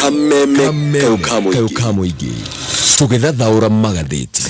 Kameme kaukamoigi Together thaura magatheti.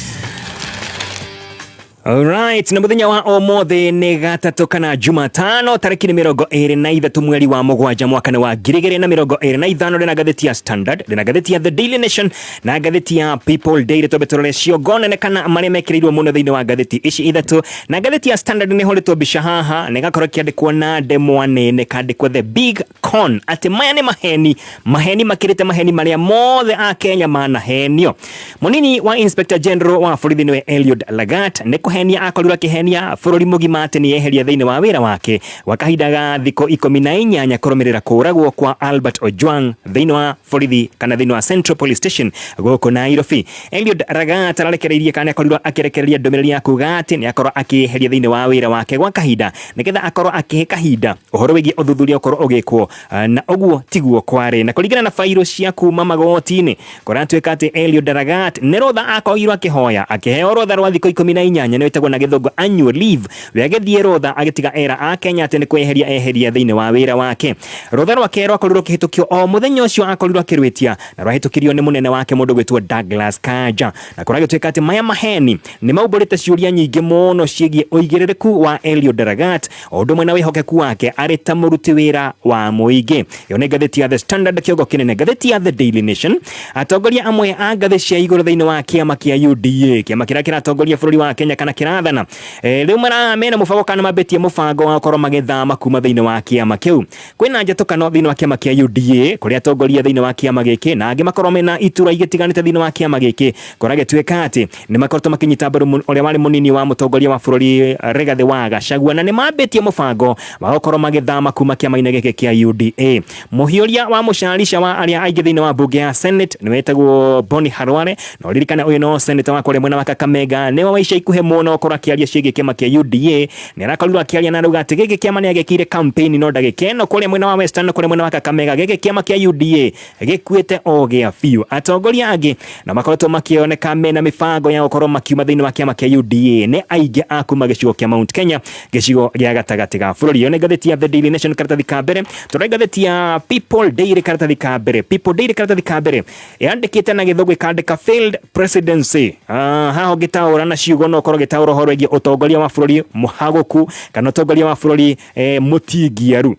Alright, na muthenya wa omothe ni gatatu kana Jumatano tariki ni 23 mweri wa mugwanja mwaka wa 2025 na gatheti ya Standard, na gatheti ya The Daily Nation na gatheti ya People Daily tobetorole ciogone ne kana mari mekirirwo muno thiini wa gatheti ici ithatu. Na gatheti ya Standard ni horetwo bica haha ne gakorwo kiandikwo na ndemwa nene kandikwo the big con ati maya ni maheni makirite maheni maria mothe a Kenya manahenio. Munini wa Inspector General wa borithi niwe Eliud Lagat ne henia akorira kihenia bururi mugima ati ni eheria thiini wa wira wake wakahinda ga thiko 18 kurumirira kuragwo kwa Albert Ojwang thiini wa borithi kana thiini wa Central Police Station goko Nairobi. Eliud Lagat ararekereirie kana akorira akirekereria ndomereri ya kuga ati ni akorwo akiheria thiini wa wira wake gwa kahinda nigetha akorwo akihe kahinda uhoro wigi uthuthuria ukorwo ugikwo na uguo tiguo kware na kuringana na fairo cia kuma magoti-ini kuratweka ati Eliud Lagat ni rotha akoirwo akihoya akiheo rotha rwa thiko 18 wetagwo na githongo annual leave wegethie rotha agitiga era a Kenya ati ni kweheria thiini wa wira wake. Rotha rwake rwakorirwo kihitukio o muthenya ucio akorirwo akirwitia na rwahitukirio ni munene wake mundu gwitwo Douglas Kanja na kuragitweka ati maya maheni ni mauborete ciuria nyingi muno ciegie uigiririku wa Eliud Lagat undu mwena wihokeku wake ari ta muruti wira wa muingi. Yo ni gatheti ya The Standard kiogo kinene. Gatheti ya The Daily Nation atongoria amwe a gatheti cia iguru thiini wa kiama kia UDA kiama kiria kiratongoria bururi wa Kenya kana kirathana riu mena mubango kana mabetie mubango wa korwo magithama kuma thiini wa kiama kiu. Kwina njatukano thiini wa kiama kia UDA kuria atongoria thiini wa kiama giki na angi makorwo mena itura igitiganite thiini wa kiama giki kuragitweka ati ni makorwo makinyita mbaru uria wari munini wa mutongoria wa bururi Rigathi wa Gachagua na ni mabetie mubango wa gukorwo magithama kuma kiama-ini giki kia UDA. Muhiuria wa mucarica wa aria aingi thiini wa bunge ya Senate ni wetagwo Boni Harware na uririkana uyu no senator wa kore mwena wa Kakamega ni wa ica ikuhe muno korwo akiaria ciege kiama kia UDA ni arakorirwo akiaria na ruga ati giki kiama ni agekire campaign no ndagikeno kore mwena wa Western kore mwena wa Kakamega giki kiama kia UDA gikuite o gia fiu. Atongoria angi na makoretwo makioneka mena mibango ya gukorwo makiuma thiini wa kiama kia UDA ni aingi akuma gicigo kia Mount Kenya gicigo gia gatagati ga bururi. Yo ni gatheti ya The Daily Nation karatathi ka mbere turai gatheti ya People Daily karatathi ka mbere. People Daily karatathi ka mbere yandikite na githogwe kandika failed presidency haho gitaura na ciugo no korwo gitaura horo igi utongoria wa bururi muhaguku kana utongoria wa bururi mutingiaru.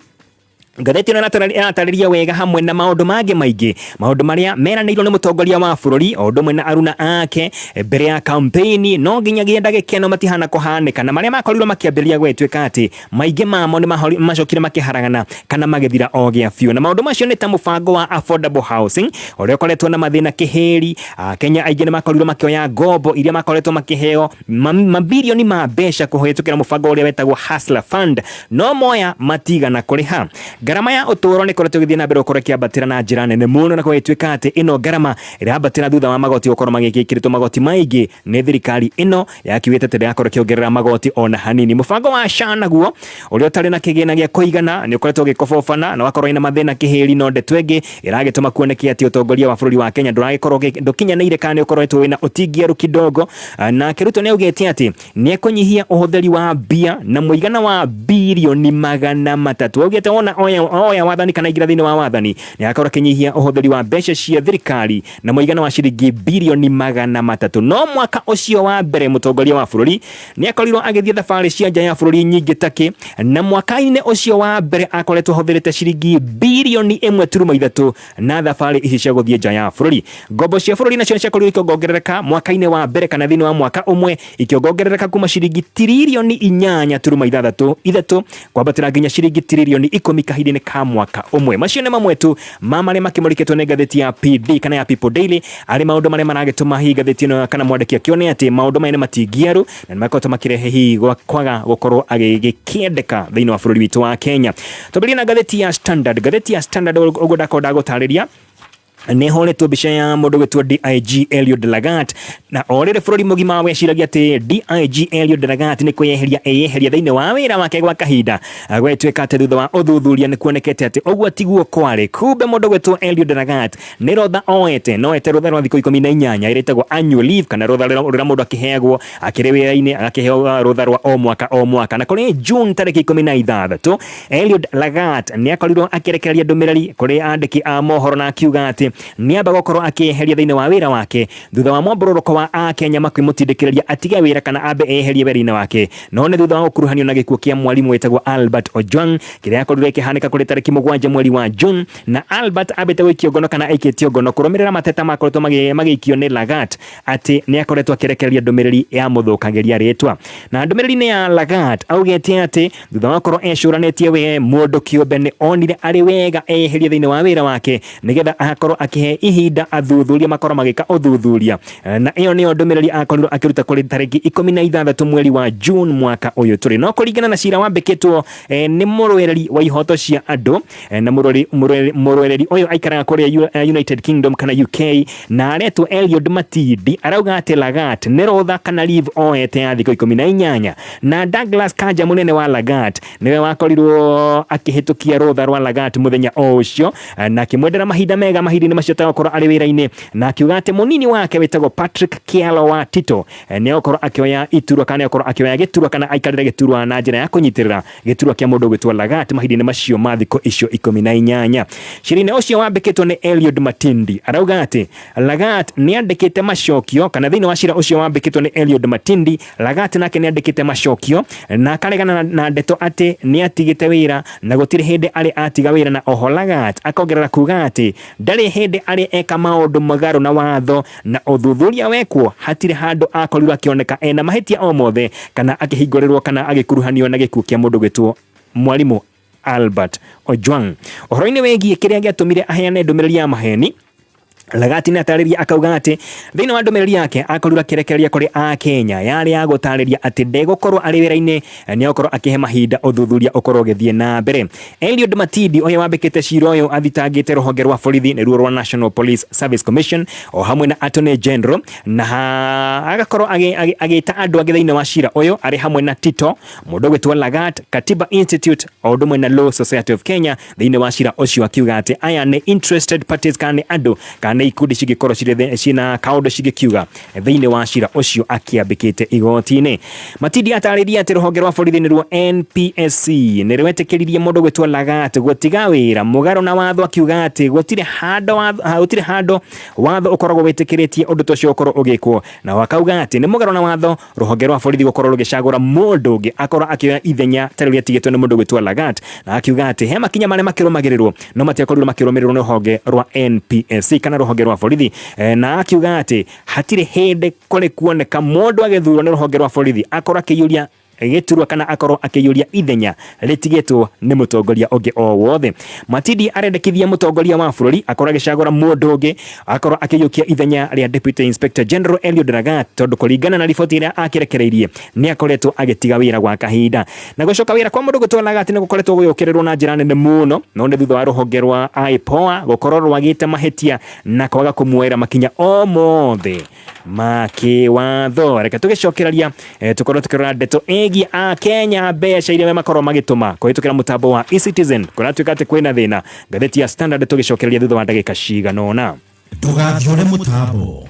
Gatheti ino natariria wega hamwe na maundu mangĩ maingĩ maundu maria meranĩirwo ni mutongoria wa bururi o ũndũ ũmwe na aruna ake mbere ya campaign no nginyagia ndagĩkeno matihana kũhanĩka na maria makorirwo makĩambĩrĩria gwĩtwĩka atĩ maingĩ mamo ni macokire makĩharagana kana magĩthira o gĩa biũ. Na maundu macio nĩ ta mũbango wa affordable housing ũrĩa ũkoretwo na mathĩna kĩhĩri. Kenya aingĩ ni makorirwo makĩoya ngombo iria makoretwo makĩheo mabilioni ma mbeca kũhĩtũkĩra mũbango ũrĩa wetagwo Hustler Fund no moya matigana kũrĩha. Garama ya utoro ni koretwo githie na mbere ukore kiambatira na njira nene muno na kwetwika ati ino garama irabatira thutha wa magoti ukorwo magikikiritwo magoti maingi ni thirikari ino yakiwite tere yakoro kiongerera magoti ona hanini. Mubango wa SHA naguo uria utari na kigina gia kuigana ni ukoretwo gikobofana na wakorwo ina mathina kihiri no ndetwege iragituma kuoneke ati utongoria wa bururi wa Kenya nduragikorwo ndukinyanĩire kana ukoretwo wina utingiaru kidogo na kiruto ni ugete ati ni ekunyihia uhutheri wa bia na muigana wa bilioni 300 ugete ona oya wathani kana igira thiini wa wathani ni akorwo kinyihia uhutheri wa mbeca cia thirikari na muigana wa ciringi bilioni 300 no mwaka ucio wa mbere mutongoria wa bururi ni akorirwo agithie thabari cia nja ya bururi nyingi take na mwaka-ini ucio wa mbere akoretwo hũthĩrĩte ciringi bilioni 1.3 na thabari ici cia guthie nja ya bururi. Ngombo cia bururi nacio ciakorirwo ikiongerereka mwaka-ini wa mbere kana thiini wa mwaka umwe ikiongerereka kuma ciringi trilioni 8.6 kwambatĩra nginya ciringi trilioni 10 kahinda-ini ka mwaka umwe. Macio nĩ mamwe tu maria makimurikitwo nĩ gatheti ya PD kana ya People Daily ari maundu maria maragituma hi gatheti ino kana mwandiki akione ati maundu maya nĩ matingiaru na nĩ makoretwo makirehe hi kwaga gukorwo agĩkĩendeka thĩinĩ wa bururi witu wa Kenya. Tũambĩrĩrie na gatheti ya Standard. Gatheti ya Standard ugo ndakorwo ndagũtarĩria nä horetwo mbica ya må ndå gwätwo DIG Eliud Lagat na orä bå rå ri må gima weciragia atä DIG Eliud Lagat nä kwä yeheria eyeheria thä inä wa wä ra wake gwa kahinda gwetwä ka atä thutha wa å thuthuria nä kuonekete atä å guo tiguo kwarä kumbe må ndå gwätwo Eliud Lagat nä rotha oete noete rotha rwa thikå 18 ä rä tagwo annual leave kana rotha rä ra må ndå akä heagwo akä rä wä ra-inä agakä heo rotha rwa o mwaka na kå rä June tarĩki 16 Eliud Lagat nä akorirwo akä rekereria ndå mä rä ri kå rä andä ki a mohoro na akiuga atä nä amba gåkorwo akäeheria thä inä wa wä ra wake thutha wa mwambårå wa Akenya makwĩmũtindĩkĩrĩria atige wĩra kana ambe eherie wĩra-inĩ wake no nĩ thutha wa gũkuruhanio na gĩkuũ kĩa mwarimũ wĩtagwo Albert Ojwang kĩrĩa akorirwo kĩhanĩka kũrĩ tarĩki 7 mweri wa June na Albert ambĩte gũikio ngono kana aikĩtio ngono kũrũmĩrĩra mateta makoretwo magĩikio nĩ Lagat atĩ nĩ akoretwo akĩrekereria ndũmĩrĩri ya mũthũkagĩria rĩtwa na ndũmĩrĩri-inĩ ya Lagat augĩte atĩ thutha wa gũkorwo ecũranĩtie we mũndũ kĩũmbe nĩ onire arĩ wega eherie thĩinĩ wa wĩra wake nĩgetha akorwo akĩhe ihinda athuthuria makorwo magĩka ũthuthuria na ĩyo nĩyo ndũmĩrĩri akorirwo akĩruta kũrĩ tarĩki 16 mweri wa June mwaka ũyũ tũrĩ no kũringana na cira wambĩkĩtwo nĩ mũrũĩrĩri wa ihoto cia andũ na mũrũĩrĩri ũyũ aikaraga kũrĩa United Kingdom kana UK na aretwo Eliud Matindi arauga atĩ Lagat nĩ rotha kana leave oete ya thikũ 18 na Douglas Kanja mũnene wa Lagat nĩwe wakorirwo akĩhĩtũkia rotha rwa Lagat mũthenya o ũcio na akĩmwendera mahinda mega mahinda-inĩ macio tagakorwo arĩ wĩra-inĩ na akiuga atĩ mũnini wake wĩtagwo Patrick Kialo wa Tito nĩ akorwo akĩoya iturwa kana akorwo akĩoya gĩturwa kana aikarĩre gĩturwa na njĩra ya kũnyitĩrĩra gĩturwa kĩa mũndũ gwĩtwo Lagat mahinda-inĩ macio ma thikũ icio 18 cira-inĩ ũcio wambĩkĩtwo nĩ Eliud Matindi arauga atĩ Lagat nĩ andĩkĩte macokio kana thĩinĩ wa cira ũcio wambĩkĩtwo nĩ Eliud Matindi Lagat nake nĩ andĩkĩte macokio na akaregana na Ndeto atĩ nĩ atigĩte wĩra na gũtirĩ hĩndĩ arĩ atiga wĩra na oho Lagat akongerera kuga atĩ ndarĩ hĩndĩ arĩ eka maũndũ mũgarũ na watho na ũthuthuria wekwo hatirĩ handũ akorirwo akĩoneka ena mahĩtia o mothe kana akĩhingũrĩrwo kana agĩkuruhanio na gĩkuũ kĩa mũndũ gwĩtwo mwarimũ Albert Ojwang ũhoro-inĩ wĩgiĩ kĩrĩa gĩatũmire aheane ndũmĩrĩri ya maheni Lagat nĩ atarĩria akauga atĩ thĩinĩ wa ndũmĩrĩri yake akorirwo akĩrekereria kũrĩ Akenya yarĩ ya gũtarĩria atĩ ndegũkorwo arĩ wĩra-inĩ nĩ akorwo akĩhe mahinda ũthuthuria ũkorwo ũgĩthiĩ na mbere Eliud Matindi ũrĩa wambĩkĩte cira ũyũ athitangĩte rũhonge rwa borithi nĩruo rwa National Police Service Commission o hamwe na Attorney General na agakorwo agĩta andũ angĩ thĩinĩ wa cira ũyũ arĩ hamwe na Tito mũndũ gwĩtwo Lagat Katiba Institute o ũndũ ũmwe na Law Society of Kenya thĩinĩ wa cira ũcio akiuga atĩ aya nĩ interested parties kana nĩ andũ kana nĩ ikundi cigĩkorwo ciĩna kaũndũ cigĩkiuga thĩinĩ wa cira ũcio akĩambĩkĩte igoti-inĩ Matindi atarĩria atĩ rũhonge rwa borithi nĩruo NPSC nĩ rwetĩkĩririe mũndũ gwĩtwo Lagat gũtiga wĩra mũgarũ na watho akiuga atĩ gũtirĩ handũ watho ũkoragwo wĩtĩkĩrĩtie ũndũ ta ũcio ũkorwo ũgĩkwo na wakauga atĩ nĩ mũgarũ na watho rũhonge rwa borithi gũkorwo rũgĩcagũra mũndũ ũngĩ akorwo akĩoya ithenya ta rĩrĩa atigĩtwo nĩ mũndũ gwĩtwo Lagat na akiuga atĩ he makinya marĩa makĩrũmagĩrĩrwo no matiakorirwo makĩrũmĩrĩrwo nĩ rũhonge rwa NPSC kana rũhonge rwa borithi na akiuga atĩ hatirĩ hĩndĩ kũrĩ kuoneka mũndũ agĩthurwo nĩ rũhonge rwa borithi akorwo akĩiyũria gĩturwa kana akorwo akĩiyũria ithenya rĩtigĩtwo nĩ mũtongoria ũngĩ o wothe Matindi arendekithia mũtongoria wa bũrũri akorwo agĩcagũra mũndũ ũngĩ akorwo akĩiyũkia ithenya rĩa Deputy Inspector General Eliud Lagat tondũ kũringana na riboti ĩrĩa akĩrekereirie nĩ akoretwo agĩtiga wĩra gwa kahinda na gũcoka wĩra kwa mũndũ gwĩtwo Lagat nĩ gũkoretwo gũgĩũkĩrĩrwo na njĩra nene mũno no nĩ thutha wa rũhonge rwa IPOA gũkorwo rwagĩte mahĩtia na kwaga kũmuoera makinya o mothe ma kĩwatho reke tũgĩcokeraria tũkorwo tũkĩrora ndeto ĩgiĩ Akenya mbeca iria makorwo magĩtũma kũhĩtũkĩra mũtambo wa eCitizen kũratuĩka atĩ kwĩna thĩna ngathĩti ya Standard tũgĩcokereria thutha wa ndagĩka cigana ũna ndũgathiũre mũtambo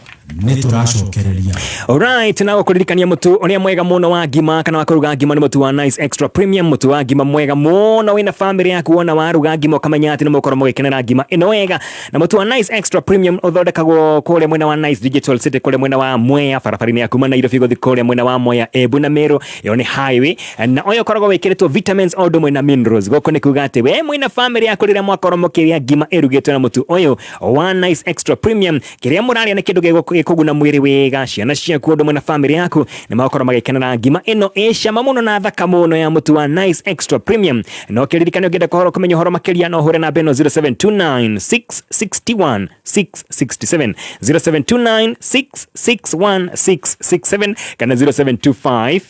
nĩtũracokereria. Alright, na gũkũririkania mũtu ũrĩa mwega mũno wa ngima kana wa kũruga ngima nĩ mũtu wa Nice Extra Premium, mũtu wa ngima mwega mũno wĩna family yaku wona waruga ngima ũkamenya atĩ nĩ mũkorwo mũgĩkenera ngima ĩno wega. Na mũtu wa Nice Extra Premium ũthondekagwo kũrĩa mwena wa Nice Digital City kũrĩa mwena wa Mwea barabara-inĩ ya kuma Nairobi gũthiĩ kũrĩa mwena wa Mwea Embu na Meru, ĩyo nĩ highway, na ũyũ ũkoragwo wĩkĩrĩtwo vitamins o ũndũ ũmwe na minerals. Gũkũ nĩ kuga atĩ we mwĩna family yaku rĩrĩa mwakorwo mũkĩrĩa ngima ĩrugĩtwo na mũtu ũyũ wa Nice Extra Premium, kĩrĩa mũrarĩa nĩ kĩndũ gĩkũguna mwĩrĩ wega, ciana ciaku ũndũ ũmwe na family yaku nĩ makorwo magĩkenera ngima ĩno cama mũno na thaka mũno ya mũtu wa Nice Extra Premium. No kĩririkane ũngĩenda kũmenya ũhoro makĩria no ũhũre namba ĩno 0729 661 667 0729 661 667 kana 0755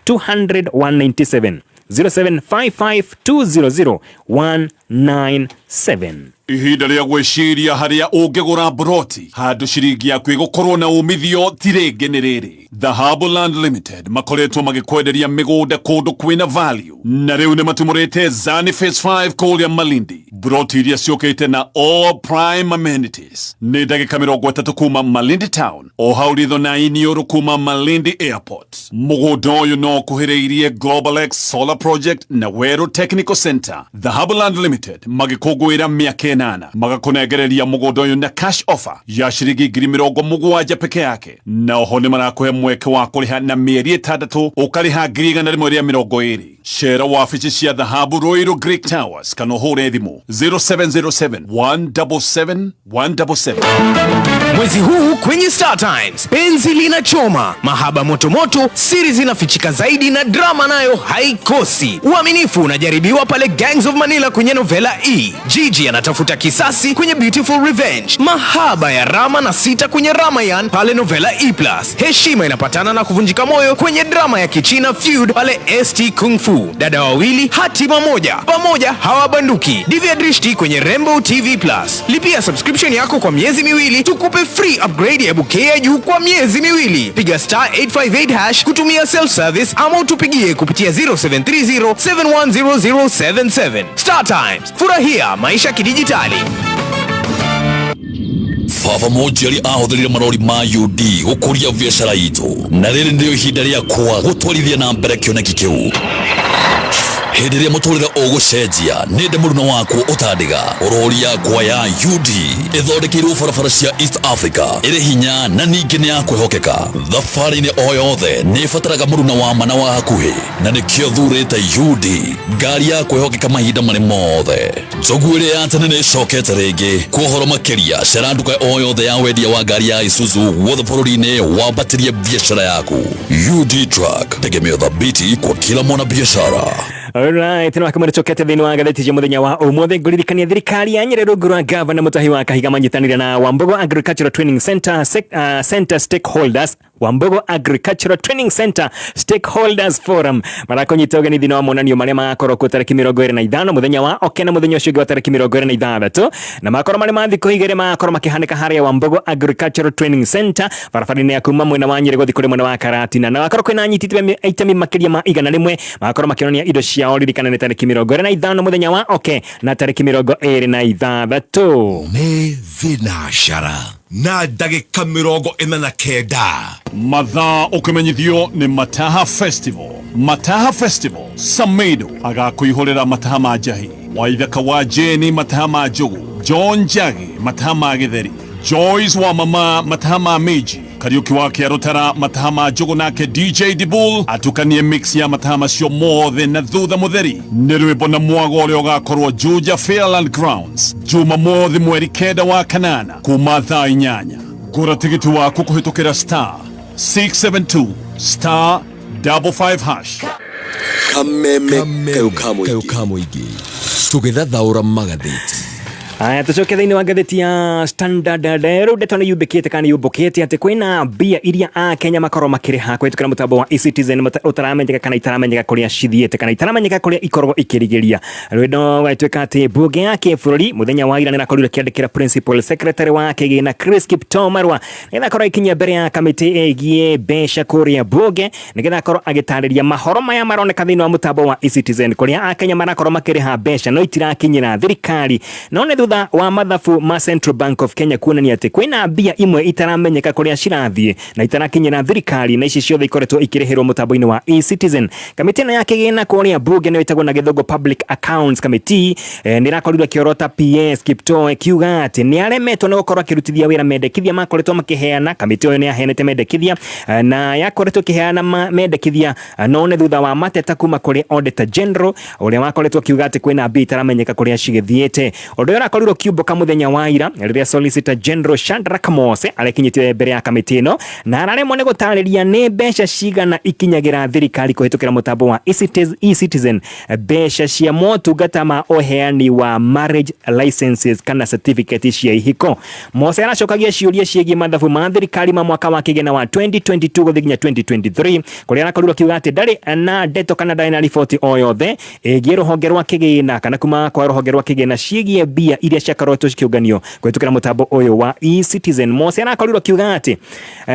200 197 0755200197. Ihinda rĩa gwĩciria harĩa ũngĩgũra broti handũ ciringi yaku ĩgũkorwo na umithio ti rĩngĩ nĩ rĩrĩ. Dhahabu Land Limited makoretwo magĩkwenderia mĩgũnda kũndũ kwĩna value, na rĩu nĩ matumũrĩte Zani Phase 5 kũrĩa Malindi. Broti iria ciũkĩte na all prime amenities nĩ ndagĩka 30 kuma Malindi Town, o hau ritho na iniũrũ kuma Malindi Airport. Mũgũnda ũyũ no kuhĩrĩirie Global X Solar Project na Weru Technical Center. Dhahabu Land Limited magĩkũngũĩra mĩaka 8 magakunengereria mũgũnda ũyũ na cash offer ya ciringi 70,000 peke yake, na oho nĩ marakũhe mweke wa kũrĩha na mĩeri 6 ũkarĩha 120. Cera wabici cia Dhahabu Royal Greek Towers kana ũhũre thimũ 0707-177-177. Mwezi huu kwenye Star Times, penzi linachoma, mahaba motomoto, siri zinafichika zaidi na drama nayo haikosi. Uaminifu unajaribiwa pale Gangs of Manila kwenye novela E. Gigi anatafuta kisasi kwenye Beautiful Revenge. Mahaba ya Rama na Sita kwenye Ramayan pale novela E+. Heshima inapatana na kuvunjika moyo kwenye drama ya Kichina Feud pale ST Kung Fu. Dada wawili hatima moja, pamoja hawabanduki. Divya Drishti kwenye Rainbow TV+. Lipia subscription yako kwa miezi miwili tukupe free upgrade ya bouquet ya juu kwa miezi miwili. Piga *858# kutumia self service ama utupigie kupitia 0730-710077. Star Times, furahia maisha kidijitali. Baba Mojeri ahũthĩrire marori ma UD gũkũria biacara itũ, na rĩrĩ nĩrĩo ihinda rĩakwa gũtwarithia na mbere kĩoneki kĩu. Hĩndĩ ĩrĩa mũtũrĩre ũgũcenjia, nĩndĩ mũruna waku ũtandiga. Ũrori yakwa ya UD ĩthondekeirwo barabara cia East Africa, ĩrĩ hinya na ningĩ nĩ ya kwĩhokeka. Thabarĩ-inĩ o yothe nĩ ĩbataraga mũruna wa mana wa hakuhĩ, na nĩkĩo thurĩte UD, ngari ya kwĩhokeka mahinda marĩ mothe. Njogu ĩrĩa ya tene nĩ ĩcokete rĩngĩ. Kwa ũhoro makĩria, cera nduka o yothe ya wendia wa ngari ya Isuzu guothe bũrũri-inĩ wambatĩrie biacara yaku. UD Truck, tegemeo thabiti kwa kila mwana biashara. Alright, no akamara chokete thini wa gatheti cia muthenya wa umuthi nguririkania thirikari ya Nyeri rungu rwa gavana Mutahi wa Kahiga manyitanire na Wambogo Agricultural Training Center stakeholders. Wambogo Agricultural Training Center Stakeholders Forum marakonyita ũgeni thĩinĩ wa monanio marĩa magakorwo tarĩki 25 muthenya wa okena muthenya ũcio ũngĩ wa tarĩki 26 na makorwo marĩ ma thikũ igĩrĩ makorwo makĩhanĩka harĩa Wambogo Agricultural Training Center barabara-inĩ ya kuma mwena wa Nyeri gũthiĩ kũrĩ mwena wa Karatina, na makorwo kwĩna anyitĩte itemi makĩria ma 100 makorwo makĩonania indo ciao ririkana nĩ tarĩki 25 muthenya wa oke na tarĩki 26 nĩ thinashara na ndagĩka 49 mathaa ũkĩmenyithio nĩ Mataha Festival. Mataha Festival Samido agakũihũrĩra mataha ma njahi, Waithaka wa Jeni mataha ma njogu, John Njagi mataha ma gĩtheri, Joyce wa mama mataha ma meji, Kariuki wa Kiarutara mataha ma njogu, nake DJ Dibul atukanie mix ya mataha macio mothe na thutha mutheri. Nĩ rwĩmbo na mwago ũrĩa ũgakorwo Juja Fairland Grounds juma mothi mweri 9 wa kanana kuma thaa 8. Gũra tigiti waku kũhĩtũkĩra *672 *55#. kameme kamũingĩ tũgĩthathaũra magathĩti. Aya tucoke thĩinĩ wa ngathĩti ya Standard. Rĩu Ndeto nĩ yũmbĩkĩte kana yũmbũkĩte atĩ kwĩna mbia iria a Kenya makorwo makĩrĩha kũhĩtũkĩra mũtambo wa eCitizen ũtaramenyeka kana itaramenyeka kũrĩa cithiĩte kana itaramenyeka kũrĩa ikoragwo ikĩrigĩria. Rwendo gwatuĩka atĩ mbunge ya kĩbũrũri mũthenya wa ira nĩ ĩrakorirwo ĩkĩandĩkĩra Principal Secretary wa kĩgĩna Chris Kiptoo marũa nĩgetha akorwo ikinyia mbere ya kamĩtĩ ĩgiĩ mbeca kũrĩa mbunge nĩgetha akorwo agĩtarĩria mahoro maya maroneka thĩinĩ wa mũtambo wa eCitizen kũrĩa a Kenya marakorwo makĩrĩha mbeca no itirakinyĩra thirikari. No nĩ thutha wa mathabu ma Central Bank of Kenya kuonania atĩ kwĩna mbia imwe itaramenyeka kũrĩa cirathiĩ na itarakinyĩra thirikari, na ici ciothe ikoretwo ikĩrĩhĩrwo mũtambo-inĩ wa eCitizen. Kamĩtĩ ĩno ya kĩgĩna kũrĩa mbunge nĩ ĩtagwo na gĩthũngũ Public Accounts Committee nĩ ĩrakorirwo ĩkĩorota PS Kiptoo kiuga atĩ nĩ aremetwo nĩ gũkorwo akĩrutithia wĩra mendekithia makoretwo makĩheana. Kamĩtĩ ĩyo nĩ yaheanĩte mendekithia na yakoretwo ĩkĩheana mendekithia no nĩ thutha wa mateta kuma kũrĩ Auditor General ũrĩa wakoretwo kiuga atĩ kwĩna mbia itaramenyeka kũrĩa cigĩthiĩte. Ũndũ ũyũ akorirwo kiumbuka muthenya wa ira riria Solicitor General Shadrack Mose alekinyitire mbere ya kamiti ino na araremwo ni gutariria ni mbeca cigana ikinyagira thirikari kuhitukira mutambo wa e-citizen mbeca cia motungata ma uheani wa marriage licenses kana certificate cia ihiko. Mose aracokagia ciuria ciĩgiĩ mathabu ma thirikari ma mwaka wa kigena wa 2022 guthikinya 2023 kuria arakorirwo kiuga ati ndari na ndeto kana ndari na riboti o yothe ĩgiĩ rũhonge rwa kigina kana kuma kwa rũhonge rwa kigina ciĩgiĩ mbia iria ciakoretwo cikiũnganio kuhitukira mutambo ũyũ wa e-citizen. Mose arakorirwo kiuga ati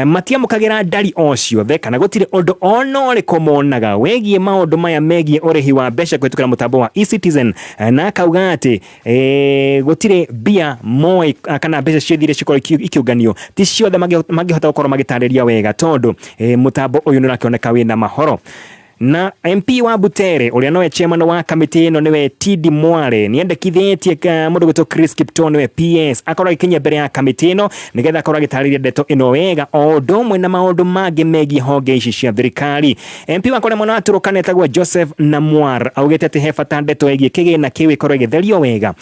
matiamũkagira ndari o ciothe kana gutire ũndũ ona ũrĩkũ monaga wĩgiĩ maũndũ maya megiĩ ũrĩhi wa mbeca kuhitukira mutambo wa e-citizen, na akauga ati gutire mbia moe kana mbeca ciothe cikorwo ikiũnganio ti ciothe mangĩhota gũkorwo magĩtarĩria wega tondu mutambo ũyũ nĩ ũrakĩoneka wĩna mahoro. Na MP wa Butere uria nowe chairman wa kamiti ino niwe Tidi Mware ni endekithitie mundu gwitwo Chris Kipto niwe PS akorwo ikinya mbere ya kamiti ino nigetha akorwo agitariria ndeto ino wega o ndomwe na maundu mangi megiĩ honge ici cia thirikari. MP wa kore mwana aturuka netagwo Joseph Namwar augite ati he bata ndeto ĩgiĩ kĩgĩna kĩu ikorwo igĩtherio wega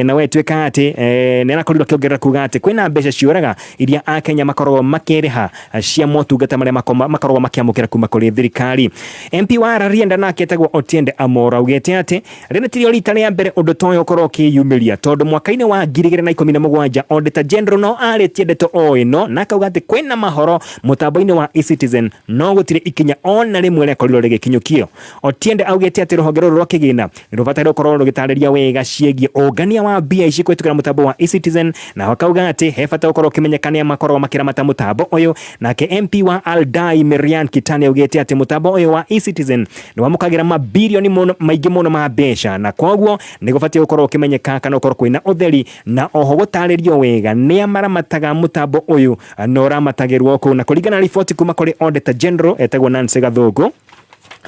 na we twĩka ati nĩ arakorirwo akĩongerera kuga ati kwĩna mbeca ciũraga iria Akenya makorwo makĩrĩha cia motungata marĩa makorwo makĩamũkĩra kuma kũrĩ thirikari. MP wa Rarienda nake etagwo Otiende Amora augite ati rĩrĩ tirio rita rĩa mbere ũndũ ta ũyũ ũkorwo ũkĩyumĩria tondu mwaka-inĩ wa 2017 Auditor General no arĩtie ndeto o ĩno na akauga ati kwĩna mahoro mutambo-inĩ wa e-citizen no gũtirĩ ikinya ona rĩmwe rĩakorirwo rĩgĩkinyũkio. Otiende augite ati rũhonge rũrũ rwa kĩgĩna nĩ rũbataire gũkorwo rũgĩtarĩria wega ciĩgiĩ ũngania wa mbia ici kũhĩtũkĩra mutambo wa e-citizen, na akauga ati he bata gũkorwo ũkĩmenyeka nĩa makorwo makĩramata mutambo ũyũ. Nake MP wa Aldai Miriam Kitani augite ati mutambo ũyũ wa e-citizen ni wamukagira mabilioni maingi muno ma mbeca na kwoguo ni gubatie gukorwo kimenyeka kana gukorwo kwina utheri na oho gutaririo wega ni amaramataga mutambo uyu no ramatagirwo ku na kuringana na riboti kuma kuri Auditor General etagwo Nancy Gathungu.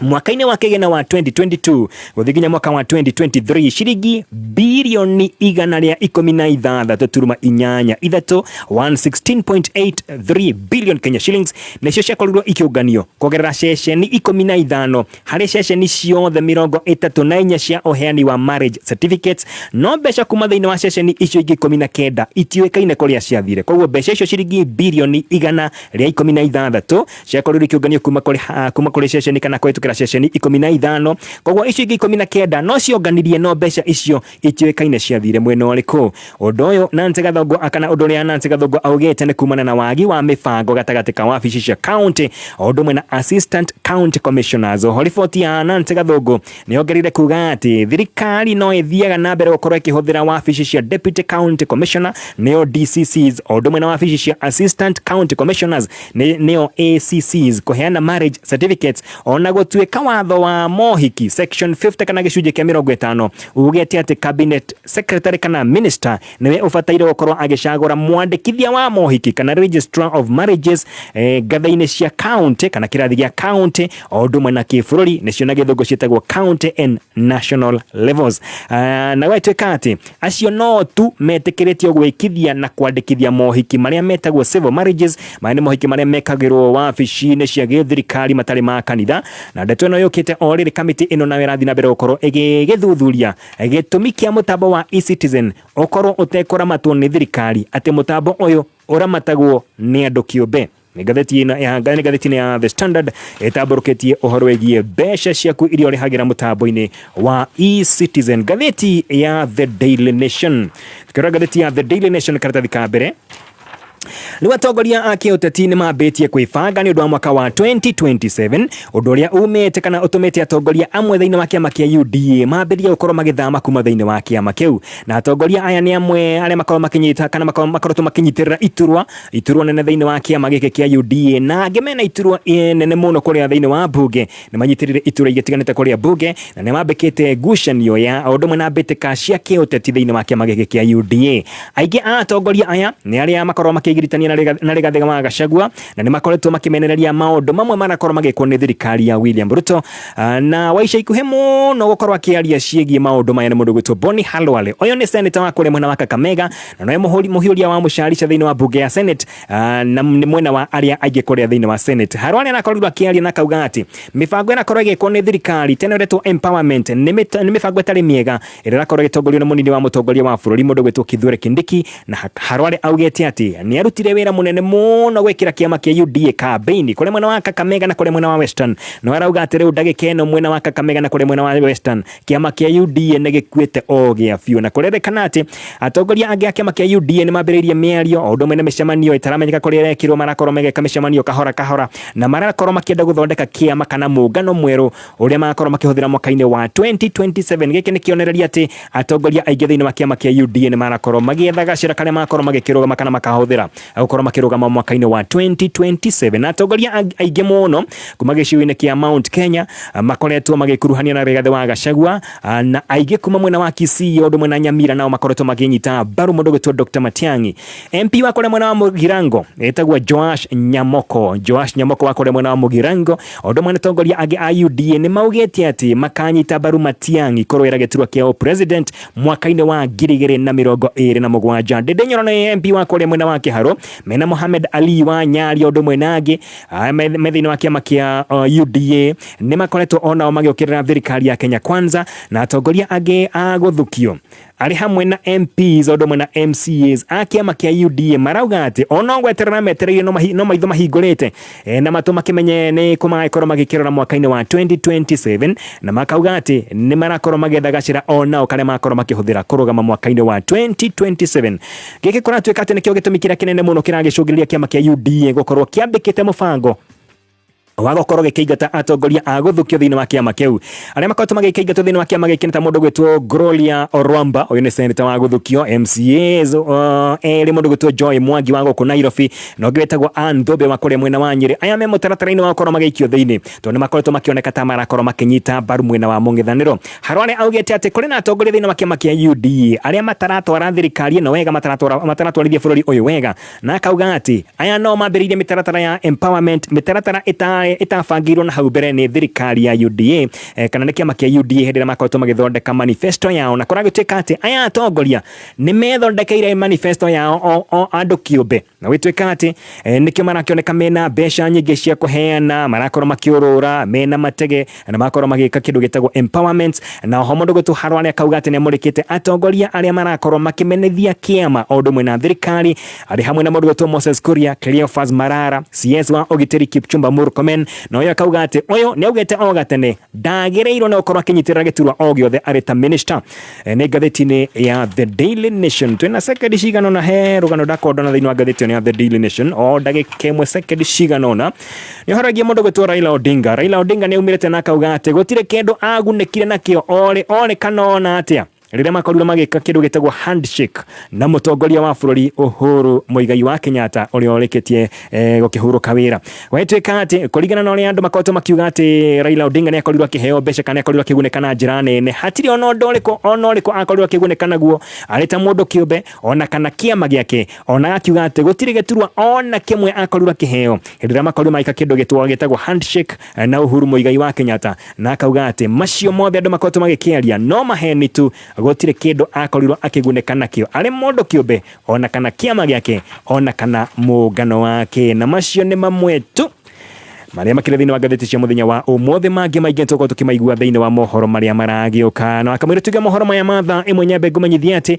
Mwaka-inĩ wa kĩgĩna wa 2022 gũthikinya mwaka wa 2023 ciringi bilioni 116.83 116.83 billion Kenya shillings nĩcio ciakorirwo ikĩũnganio kugerera ceceni 15 harĩ ceceni ciothe 34 cia ũheani wa marriage certificates, no mbeca kuma thĩinĩ wa ceceni icio ingĩ 19 itiũĩkaine kũrĩa ciathire. Koguo mbeca icio ciringi bilioni 116 ciakorirwo ikĩũnganio kuma kũrĩ ceceni kana kũhĩtũkĩra ceceni 15. Koguo icio ingĩ 19 no cionganirie no mbeca icio itiũĩkaine ciathire mwena ũrĩkũ. Ũndũ ũyũ Nancy Gathungu akana ũndũ ũrĩa Nancy Gathungu augĩte nĩ kumana na wagi wa mĩbango gatagatĩ ka wabici cia county o ũndũ ũmwe na assistant county commissioners. Oho riboti ya Nancy Gathungu nĩ ongerire kuga atĩ thirikari no ĩthiaga na mbere gũkorwo ĩkĩhũthĩra wabici cia deputy county commissioner nĩo DCCs o ũndũ ũmwe na wabici cia assistant county commissioners nĩo ACCs kũheana marriage certificates ona gũtuĩka watho wa mohiki section 50 kana gĩcunjĩ kĩa 50 ugĩte atĩ cabinet secretary kana minister nĩwe ũbataire gũkorwo agĩcagũra mwandĩkithia wa mohiki kana registrar of marriages gatha-inĩ cia county kana kĩrathi gĩa county o ũndũ ũmwe na kĩbũrũri nĩcio na gĩthũngũ ciĩtagwo county and national levels. Na gwatuĩka atĩ acio no tu metĩkĩrĩtio gwĩkithia na kwandĩkithia mohiki marĩa metagwo civil marriages, marĩa nĩ mohiki marĩa mekagĩrwo wabici-inĩ cia gĩthirikari matarĩ ma kanitha. Na ndeto ĩno yũkĩte o rĩrĩ kamiti ĩno nayo ĩrathiĩ na mbere gũkorwo ĩgĩthuthuria gĩtũmi kĩa mutambo wa e-citizen ũkorwo ũtekũramatwo nĩ thirikari, atĩ mutambo ũyũ ũramatagwo nĩ andũ kĩũmbe. Nĩ ngathĩti-inĩ ya The Standard ĩtambũrũkĩtie ũhoro wĩgiĩ mbeca ciaku iria ũrĩhagĩra mutambo-inĩ wa e-citizen. Ngathĩti ya The Daily Nation, ngathĩti ya The Daily Nation karatathi ka mbere Rĩu atongoria a kĩũteti nĩ mambĩtie kwĩbanga nĩ ũndũ wa mwaka wa 2027, ũndũ ũrĩa umĩte kana ũtũmĩte atongoria amwe thĩinĩ wa kĩama kĩa UDA mambĩrie gũkorwo magĩthama kuma thĩinĩ wa kĩama kĩu. Na atongoria aya nĩ amwe arĩa makorwo makĩnyita kana makoretwo makĩnyitĩrĩra iturwa nene thĩinĩ wa kĩama gĩkĩ kĩa UDA, na angĩ mena iturwa nene mũno kũrĩa thĩinĩ wa bunge nĩ manyitĩrĩire iturwa igĩtiganĩte kũrĩa bunge na nĩ mambĩkĩte ngucanio ya ũndũ ũmwe na mbĩtĩka cia kĩũteti thĩinĩ wa kĩama gĩkĩ kĩa UDA. Aingĩ a atongoria aya nĩ arĩa makorwo makĩgiritania na Rigathi wa Gachagua na nĩmakoretwo makimenereria maũndũ mamwe marakorwo magĩkwo nĩ thirikari ya William Ruto na wa ica ikuhĩ mũno gũkorwo akĩaria ciĩgiĩ maũndũ maya nĩ mũndũ gwĩtwo Boni Halwale. Ũyũ nĩ senator wa kũrĩa mwena wa Kakamega na nowe mũhiũria wa mũcarica thĩinĩ wa bunge ya Senate na nĩ mwena wa arĩa aingĩ kũrĩa thĩinĩ wa Senate. Halwale anakorirwo akĩaria na kauga atĩ mĩbango ĩrakorwo ĩgĩkwo nĩ thirikari tene ũretwo empowerment nĩ mĩbango ĩtarĩ mĩega ĩrĩa ĩrakorwo ĩgĩtongorio nĩ mũnini wa mũtongoria wa bũrũri mũndũ gwĩtwo Kithure Kindiki, na Halwale augĩte atĩ nĩ arutire wĩra mũnene mũno gwĩkĩra kĩama kĩa UDA campaign kũrĩa mwena wa Kakamega na kũrĩa mwena wa Western. No arauga atĩ rĩu ndagĩka ĩno mwena wa Kakamega na kũrĩa mwena wa Western kĩama kĩa UDA nĩ gĩkuĩte o gĩa biũ, na kũrerĩkana atĩ atongoria angĩ a kĩama kĩa UDA nĩ mambĩrĩirie mĩario o ũndũ ũmwe na mĩcemanio ĩtaramenyeka kũrĩa ĩrekĩrwo, marakorwo magĩka mĩcemanio kahora na marakorwo makĩenda gũthondeka kĩama kana mũngano mwerũ ũrĩa marakorwo makĩhũthĩra mwaka-inĩ wa 2027. Gĩkĩ nĩ kĩonereria atĩ atongoria aingĩ thĩinĩ wa kĩama kĩa UDA nĩ marakorwo magĩetha gacĩra karĩa marakorwo magĩkĩrũgama kana makahũthĩra gũkorwo makĩrũgama mwaka-inĩ wa 2027. Atongoria aingĩ mũno kuma gĩcigo-inĩ kĩa Mount Kenya makoretwo magĩkuruhania na Rigathi wa Gachagua na aingĩ kuma mwena wa Kisii ũndũ mwena Nyamira nao makoretwo makĩnyita mbaru mũndũ gwĩtwo Dr. Matiang'i. MP wa kũrĩa mwena wa Mugirango etagwo Joash Nyamoko wa kũrĩa mwena wa Mugirango ũndũ mwena atongoria angĩ a UDA nĩ maugĩte atĩ makanyita mbaru Matiang'i kũrũĩra gĩturwa kĩa president mwaka-inĩ wa 2027. Ndĩndĩ Nyoro nĩ MP wa kũrĩa mwena wa Kĩharũ mena Mohamed Ali wa Nyari ũndũ mwena angĩ methĩinĩ wa kĩama kĩa UDA nĩ makoretwo onao magĩũkĩrĩra thirikari ya Kenya Kwanza, na atongoria angĩ a gũthukio arĩ hamwe na MPs ũndũ mwena MCAs a kĩama kĩa UDA marauga atĩ ona gweterera metereire no maitho mahingũrĩte na matũ makĩmenye nĩ kũmagĩkorwo magĩkĩrora mwaka-inĩ wa 2027, na makauga atĩ nĩ marakorwo magĩetha gacĩra onao karĩa makorwo makĩhũthĩra kũrũgama mwaka-inĩ wa 2027. Gĩkĩ kũratuĩka atĩ nĩkĩo gĩtũmi kĩrĩa kĩnene mũno kĩragĩcũngĩrĩria kĩama kĩa UDA gũkorwo kĩambĩkĩte mũbango wa gũkorwo gĩkĩingata atongoria a gũthukio thĩinĩ wa kĩama kĩu. Arĩa makoretwo magĩkĩingatwo thĩinĩ wa kĩama gĩkĩ ta mũndũ gwĩtwo Gloria Orwamba, ũyũ nĩ senator wa gũthukio, MCAs erĩ mũndũ gwĩtwo Joy Mwangi wa gũkũ Nairobi na ũngĩ wĩtagwo Ann Thobe wa kũrĩa mwena wa Nyĩrĩ. Aya me mũtaratara-inĩ wa gũkorwo magĩikio thĩinĩ tondũ nĩ makoretwo makĩoneka ta marakorwo makĩnyita mbaru mwena wa mũng'ethanĩro. Halwale augĩte atĩ kũrĩ na atongoria thĩinĩ wa kĩama kĩa UDA arĩa mataratwara thirikari ĩno wega, mataratwarithia bũrũri ũyũ wega, na akauga atĩ aya no mambĩrĩirie mĩtaratara ya empowerment, mĩtaratara ĩtabangĩirwo na hau mbere nĩ thirikari ya UDA kana nĩ kĩama kĩa UDA hĩndĩ ĩrĩa makoretwo magĩthondeka manifesto yao, na kũragĩtuĩka atĩ aya atongoria nĩ methondekeire manifesto yao o andũ kĩũmbe, na gwĩtuĩka atĩ nĩkĩo marakĩoneka mena mbeca nyingĩ cia kũheana, marakorwo makĩũrũra mena matege na marakorwo magĩka kĩndũ gĩtagwo empowerment. Na oho mũndũ gwĩtwo Halwale akauga atĩ nĩ amũrĩkĩte atongoria arĩa marakorwo makĩmenithia kĩama o ũndũ ũmwe na thirikari, arĩ hamwe na mũndũ gwĩtwo Moses Kuria, Cleophas Marara, CS wa ũgitĩri Kipchumba Murkomen, na ũyũ akauga atĩ ũyũ nĩ augĩte o gatene ndagĩrĩirwo nĩ gũkorwo akĩnyitĩrĩra gĩturwa o gĩothe arĩ ta minister. Nĩ ngathĩti-inĩ ya The Daily Nation. Twĩna sekendi cigana ũna he rũgano ndakondana thĩinĩ wa ngathĩti ya The Daily Nation o ndagĩka ĩmwe sekendi cigana ũna. Nĩ ũharagia mũndũ gwĩtwo Raila Odinga. Raila Odinga nĩ aumĩrĩte na akauga atĩ gũtirĩ kĩndũ agunĩkire nakĩo orĩ kana ona atĩa rĩrĩa makorirwo magĩka kĩndũ gĩtagwo handshake na mũtongoria wa bũrũri Uhuru Muigai wa Kenyatta ũrĩa ũrĩkĩtie gũkĩhurũka wĩra. Gwatuĩka atĩ kũringana na ũrĩa andũ makoretwo makiuga atĩ Raila Odinga nĩ akorirwo akĩheo mbeca kana akorirwo akĩgunĩka na njĩra nene, hatirĩ ona ũndũ ũrĩkũ akorirwo akĩgunĩka naguo arĩ ta mũndũ kĩũmbe ona kana kĩama gĩake, ona akiuga atĩ gũtirĩ gĩturwa ona kĩmwe akorirwo akĩheo hĩndĩ ĩrĩa makorirwo magĩka kĩndũ gĩtagwo handshake na Uhuru Muigai wa Kenyatta, na akauga atĩ macio mothe andũ makoretwo magĩkĩaria no maheni tu, gũtirĩ kĩndũ akorirwo akĩgunĩka nakĩo arĩ mũndũ kĩũmbe ona kana kĩama gĩake ona kana mũngano wake. Na macio nĩ mamwe tu marĩa makĩrĩ thĩinĩ wa ngathĩti cia mũthenya wa ũmũthĩ, mangĩ maingĩ tũkorwo tũkĩmaigua thĩinĩ wa mohoro marĩa maragĩũka, na akamwĩra tuge mohoro maya ma thaa ĩmwe nyambe ngũmenyithia atĩ